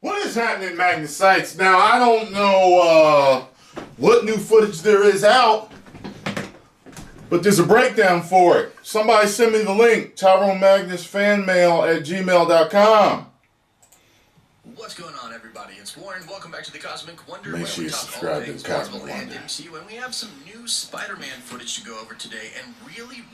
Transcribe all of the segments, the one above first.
What is happening, Magnus sites? Now, I don't know what new footage there is out, but there's a breakdown for it. Somebody send me the link, tyronemagnusfanmail@gmail.com. What's going on, everybody? It's Warren. Welcome back to the Cosmic Wonder. Make sure you subscribe to the Cosmic Marvel and Wonder. MCU, and we have some new Spider-Man footage to go over today, and really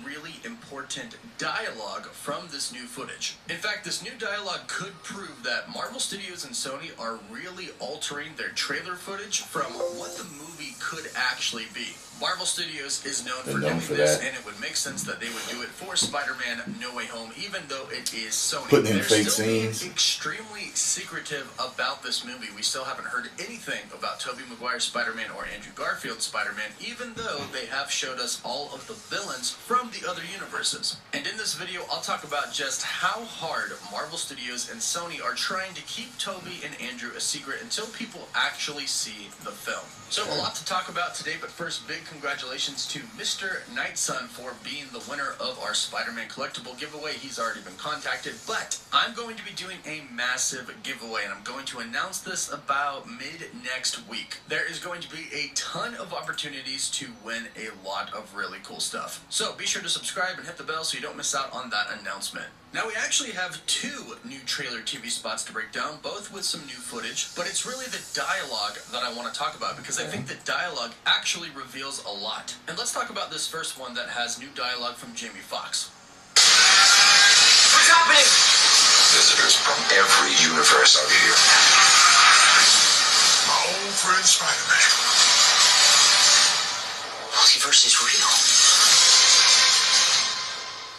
important dialogue from this new footage. In fact, this new dialogue could prove that Marvel Studios and Sony are really altering their trailer footage from what the movie could actually be. Marvel Studios is known for doing this, and it would make sense that they would do it for Spider-Man No Way Home, even though it is Sony. Putting in They're fake still scenes. being extremely secretive about this movie. We still haven't heard anything about Tobey Maguire's Spider-Man or Andrew Garfield's Spider-Man, even though they have showed us all of the villains from the other universes. And in this video, I'll talk about just how hard Marvel Studios and Sony are trying to keep Tobey and Andrew a secret until people actually see the film. So a lot to talk about today, but first, big congratulations to Mr. Nightsun for being the winner of our Spider-Man collectible giveaway. He's already been contacted, but I'm going to be doing a massive giveaway, and I'm going to announce this about mid-next week. There is going to be a ton of opportunities to win a lot of really cool stuff. So be sure to subscribe and hit the bell so you don't miss out on that announcement. Now, we actually have two new trailer TV spots to break down, both with some new footage, but it's really the dialogue that I want to talk about, because I think the dialogue actually reveals a lot. And let's talk about this first one that has new dialogue from Jamie Foxx. What's happening? Visitors from every universe are here. My old friend Spider-Man. Multiverse is real.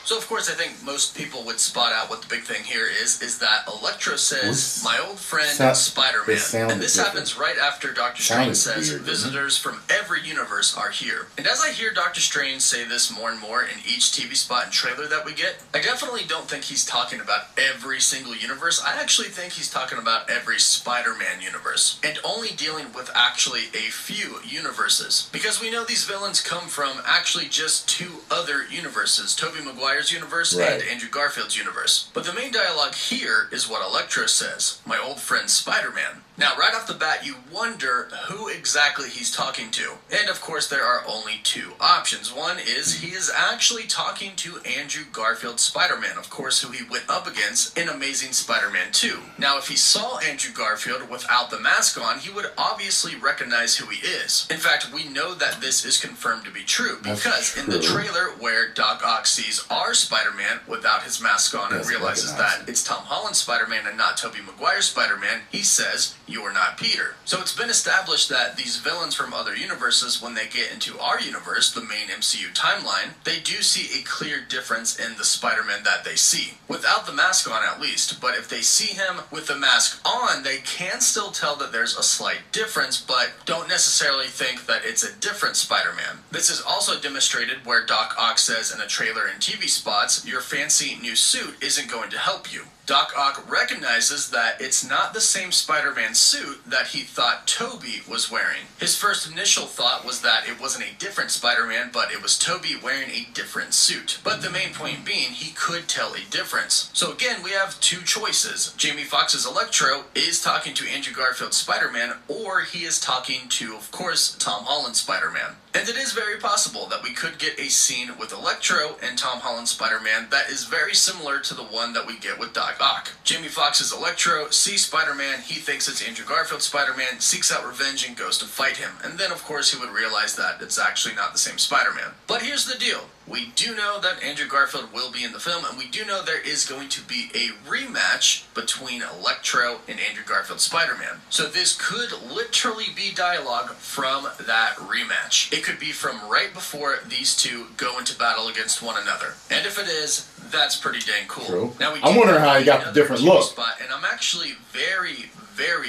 So, of course, I think most people would spot out what the big thing here is that Electro says, my old friend Spider-Man. And this happens right after Dr. Strange says, visitors from every universe are here. And as I hear Dr. Strange say this more and more in each TV spot and trailer that we get, I definitely don't think he's talking about every single universe. I actually think he's talking about every Spider-Man universe, and only dealing with actually a few universes. Because we know these villains come from actually just two other universes, Tobey Maguire's universe and Andrew Garfield's universe. But the main dialogue here is what Electro says, my old friend Spider-Man. Now, right off the bat, you wonder who exactly he's talking to. And of course, there are only two options. One is he is actually talking to Andrew Garfield's Spider-Man, of course, who he went up against in Amazing Spider-Man 2. Now, if he saw Andrew Garfield without the mask on, he would obviously recognize who he is. In fact, we know that this is confirmed to be true, because in the trailer where Doc Ock sees our Spider-Man without his mask on and realizes that it's Tom Holland's Spider-Man and not Tobey Maguire's Spider-Man, he says, "You're not Peter." So it's been established that these villains from other universes, when they get into our universe, the main MCU timeline, they do see a clear difference in the Spider-Man that they see. Without the mask on, at least. But if they see him with the mask on, they can still tell that there's a slight difference, but don't necessarily think that it's a different Spider-Man. This is also demonstrated where Doc Ock says in a trailer and TV spots, your fancy new suit isn't going to help you. Doc Ock recognizes that it's not the same Spider-Man suit that he thought Tobey was wearing. His first initial thought was that it wasn't a different Spider-Man, but it was Tobey wearing a different suit. But the main point being, he could tell a difference. So again, we have two choices. Jamie Foxx's Electro is talking to Andrew Garfield's Spider-Man, or he is talking to, of course, Tom Holland's Spider-Man. And it is very possible that we could get a scene with Electro and Tom Holland's Spider-Man that is very similar to the one that we get with Doc Ock. Jamie Foxx's Electro sees Spider-Man, he thinks it's Andrew Garfield's Spider-Man, seeks out revenge and goes to fight him. And then, of course, he would realize that it's actually not the same Spider-Man. But here's the deal. We do know that Andrew Garfield will be in the film, and we do know there is going to be a rematch between Electro and Andrew Garfield's Spider-Man. So this could literally be dialogue from that rematch. It could be from right before these two go into battle against one another. And if it is, that's pretty dang cool. True. Now, I'm wondering how he got the different look. Spot, and I'm actually very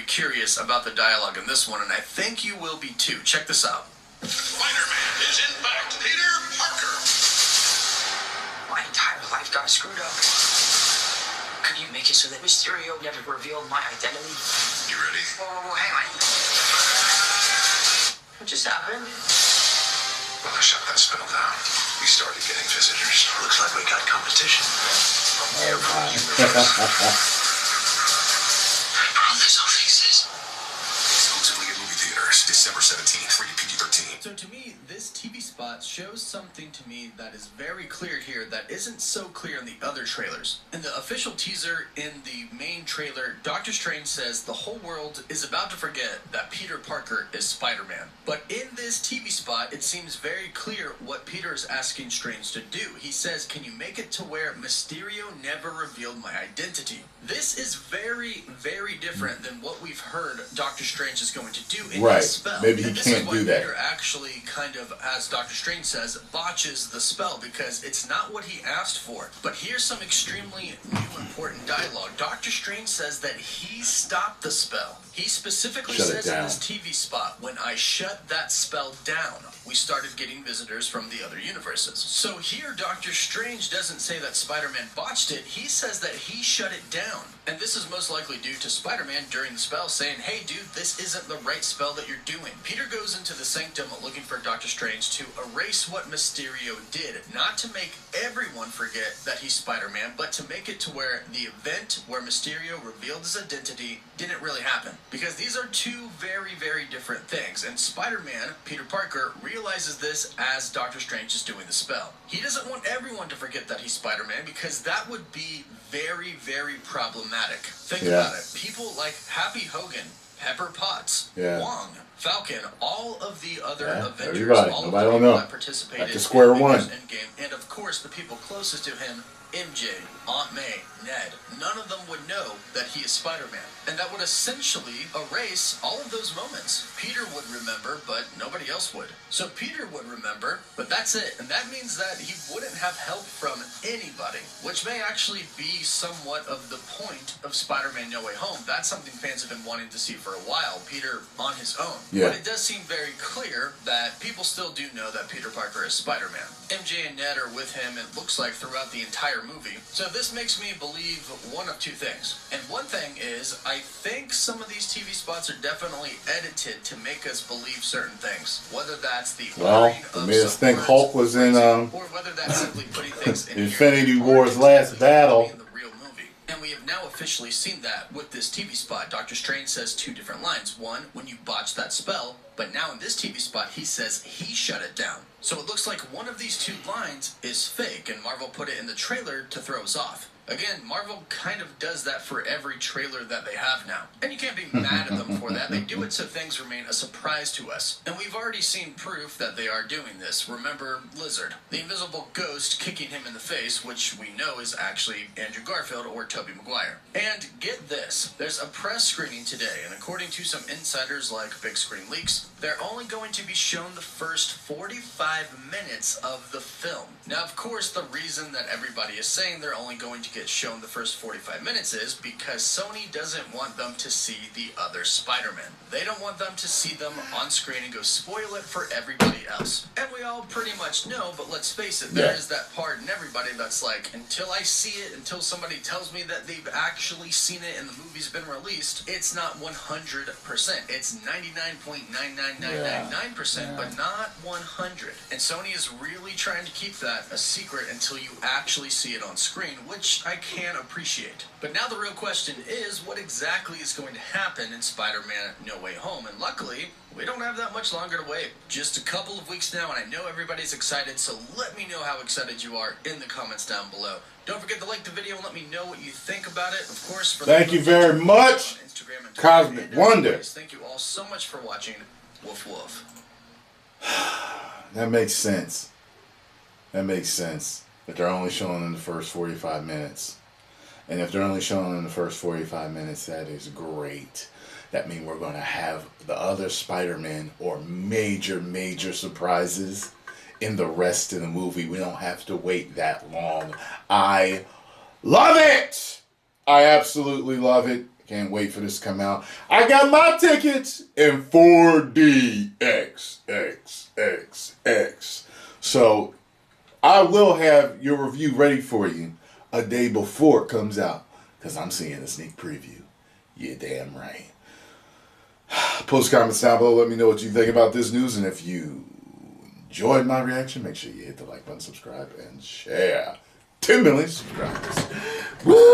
curious about the dialogue in this one, and I think you will be too. Check this out. Spider-Man is in fact Peter Parker. My entire life got screwed up. Could you make it so that Mysterio never revealed my identity? You ready? Oh, hang on. What just happened? Well, I shut that spell down. We started getting visitors. Looks like we got competition. Bro, this all fixes. Exclusively at movie theaters, December 17th, rated PG-13. So to me, this TV spot shows something to me that is very clear here that isn't so clear in the other trailers. In the official teaser, in the main trailer, Doctor Strange says the whole world is about to forget that Peter Parker is Spider-Man. But in this TV spot, it seems very clear what Peter is asking Strange to do. He says, can you make it to where Mysterio never revealed my identity? This is very, very different than what we've heard Doctor Strange is going to do in his spell. Maybe he and this can't is why do that. Peter actually kind of, as Doctor Strange says, botches the spell because it's not what he asked for. But here's some extremely new important dialogue. Doctor Strange says that he stopped the spell. He specifically says in this TV spot, when I shut that spell down, we started getting visitors from the other universes. So here Doctor Strange doesn't say that Spider-Man botched it, he says that he shut it down. And this is most likely due to Spider-Man during the spell saying, hey dude, this isn't the right spell that you're doing. Peter goes into the sanctum looking for Doctor Strange to erase what Mysterio did, not to make everyone forget that he's Spider-Man, but to make it to where the event where Mysterio revealed his identity didn't really happen. Because these are two very, very different things, and Spider-Man, Peter Parker, realizes this as Doctor Strange is doing the spell. He doesn't want everyone to forget that he's Spider-Man because that would be very, very problematic. Think about it. People like Happy Hogan, Pepper Potts, Wong, Falcon, all of the other Avengers, all of the people that participated in Avengers Endgame, and of course the people closest to him, MJ, Aunt May, Ned, none of them would know that he is Spider-Man. And that would essentially erase all of those moments. Peter would remember, but nobody else would. So Peter would remember, but that's it. And that means that he wouldn't have help from anybody, which may actually be somewhat of the point of Spider-Man No Way Home. That's something fans have been wanting to see for a while, Peter on his own. But it does seem very clear that people still do know that Peter Parker is Spider-Man. MJ and Ned are with him, it looks like, throughout the entire movie. So this makes me believe one of two things. And one thing is, I think some of these TV spots are definitely edited to make us believe certain things. Whether that's the think Hulk was in or whether that's simply putting things in Infinity War's last battle. In the real movie. And we have now officially seen that with this TV spot. Doctor Strange says two different lines. One, when you botch that spell, but now in this TV spot, he says he shut it down. So it looks like one of these two lines is fake, and Marvel put it in the trailer to throw us off. Again, Marvel kind of does that for every trailer that they have now. And you can't be mad at them for that. They do it so things remain a surprise to us. And we've already seen proof that they are doing this. Remember Lizard, the invisible ghost kicking him in the face, which we know is actually Andrew Garfield or Tobey Maguire. And get this, there's a press screening today, and according to some insiders like Big Screen Leaks, they're only going to be shown the first 45 minutes of the film. Now, of course, the reason that everybody is saying they're only going to get shown the first 45 minutes is because Sony doesn't want them to see the other Spider-Man. They don't want them to see them on screen and go spoil it for everybody else. And we all pretty much know, but let's face it, there is that part in everybody that's like, until I see it, until somebody tells me that they've actually seen it and the movie's been released, it's not 100%. It's 99.99999%, but not 100. And Sony is really trying to keep that a secret until you actually see it on screen, which I can appreciate. But now the real question is, what exactly is going to happen in Spider-Man No Way Home? And luckily, we don't have that much longer to wait. Just a couple of weeks now, and I know everybody's excited, so let me know how excited you are in the comments down below. Don't forget to like the video and let me know what you think about it. Of course, thank you very much, Instagram and Cosmic Wonder. Thank you all so much for watching. Woof woof. That makes sense. That makes sense. But they're only showing in the first 45 minutes. And if they're only showing in the first 45 minutes, that is great. That means we're going to have the other Spider-Man or major surprises in the rest of the movie. We don't have to wait that long. I love it! I absolutely love it. Can't wait for this to come out. I got my tickets in 4DXXXX. So I will have your review ready for you a day before it comes out, because I'm seeing a sneak preview. You're damn right. Post comments down below. Let me know what you think about this news. And if you enjoyed my reaction, make sure you hit the like button, subscribe, and share. 10 million subscribers. Woo!